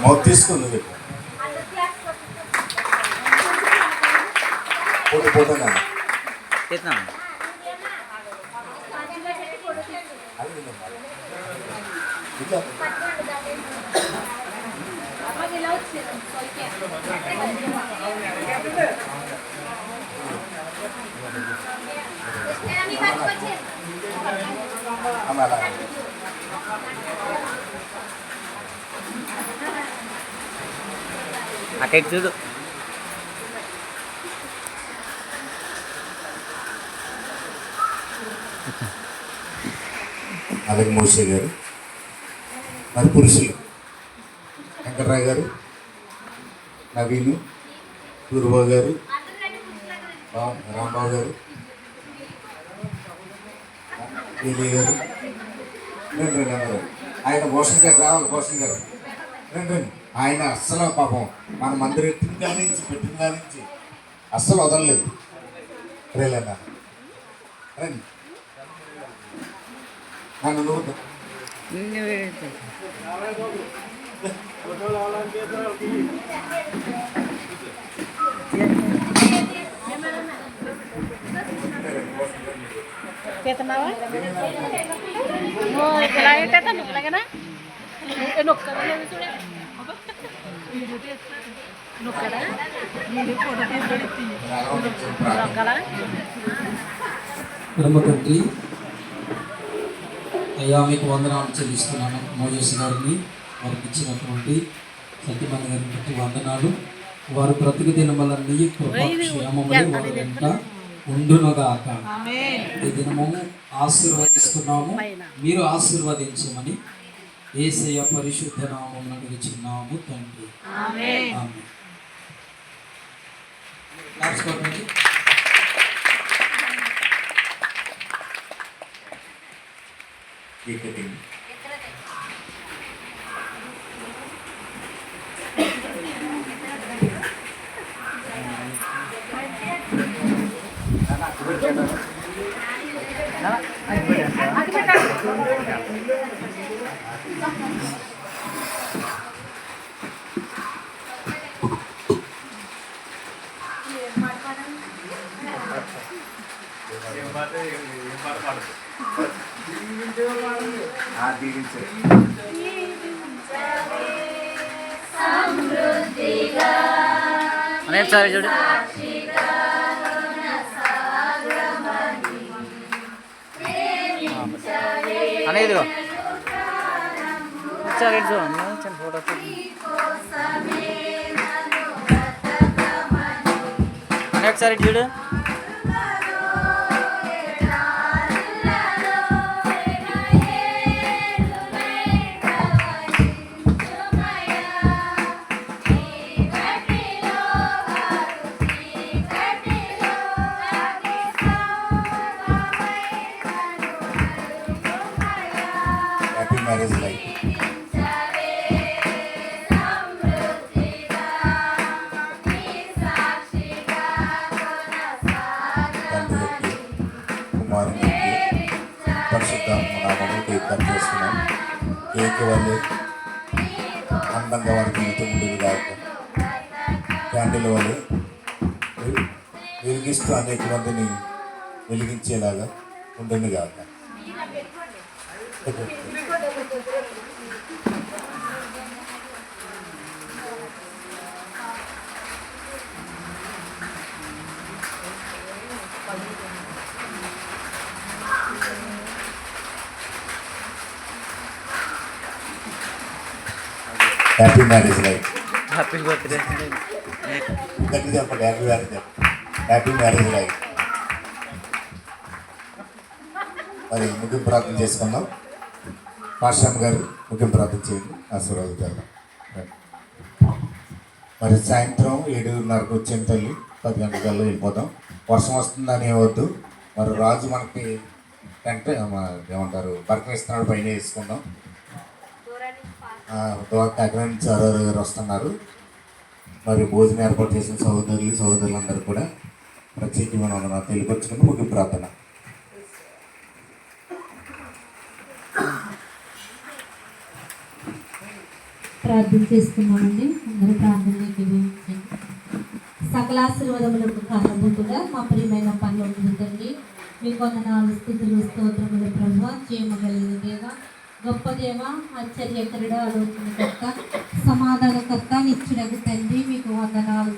Mouth తీసుకుంది చెప్పు పోటీ పోతున్నా అటు చూడు. అలాగే మోసే గారు, మరి పురుషులు వెంకటరావు గారు, నవీను, సూర్యబాబు గారు, రాంబాబు గారు, ఏలీ గారు, రండి రండి అందరూ. ఆయన భూషణ్ గారు రావాలి. భూషణ్ గారు రండి రండి. ఆయన అస్సలు పాపం మన మందిరం ఎత్తిన కానించి పెట్టిన కానించి అస్సలు వదలలేదు. రేలేనా రండి నన్ను నువ్వు చేతున్నావా ఇలా ఏంటంటే నువ్వు ఇలాగనా నొక్కదా నొక్కడా నొక్కడా బ్రహ్మకంటి అయ్యా మీకు వందనాలు చెల్లిస్తున్నాను. మోజేస్ గారిని వారికి ఇచ్చినటువంటి సత్యమణి గారిని బట్టి వందనాలు. వారు బ్రతుకు దినములన్నీ కృపాక్షేమములు వారి వెంట ఉండునుగాక. ఈ దినము ఆశీర్వదిస్తున్నాము, మీరు ఆశీర్వదించమని యేసయ్య పరిశుద్ధ నామమున అడుగుచున్నాము తండ్రి. ఆమేన్. ఒకసారి చూడు. అనేది ఒకసారి చూడండి ఫోటో. ఒకసారి చూడు. మ్యారేజ్ లైఫ్ తండ్రికి కుమారునికి పరిశుద్ధాత్మ నామమున కేక్ చేస్తున్నాం. కేక్ వల్ల అందంగా వారి జీవితం ఉండేది కాక క్యాండిల్ వల్ల వెలిగిస్తూ అనేక మందిని వెలిగించేలాగా ఉండేది కాక. Happy marriage life. Happy birthday. చెప్పండి happy marriage. Happy marriage life. మరి ముగింపు ప్రార్థన చేసుకుందాం. పాశ్రామ్ గారు ముగింపు ప్రార్థన చేయండి, ఆశీర్వాదాలు. మరి సాయంత్రం 7:30 వచ్చిన తల్లి 10 గంటలకల్లా వెళ్ళిపోతాం. వర్షం వస్తుందని వద్దు. మరి రాజు మనకి అంటే ఏమంటారు బరకనిస్తున్నాడు, పైన వేసుకుందాం. దగ్గర నుంచి అరవై గారు వస్తున్నారు. మరి భోజనం ఏర్పాటు చేసిన సహోదరులందరూ కూడా ప్రత్యేకమైన తెలియపరుచుకుని ముగింపు ప్రార్థన. ప్రార్థన చేసుకున్నామండి. అందరూ ప్రార్థనలోకి వేయించండి. సకల ఆశీర్వాదములకు కారణభూతుగా మా ప్రియమైన పనులు తండ్రి, మీకు వందనాలు, స్తుతులు, స్తోత్రములు ప్రభువా. చేయమగలిగిన దేవ, గొప్ప దేవ, ఆశ్చర్యకరుడ, ఆలోచనకర్త, సమాధానకర్త, నిత్యుడగు తండ్రి, మీకు వందనాలు.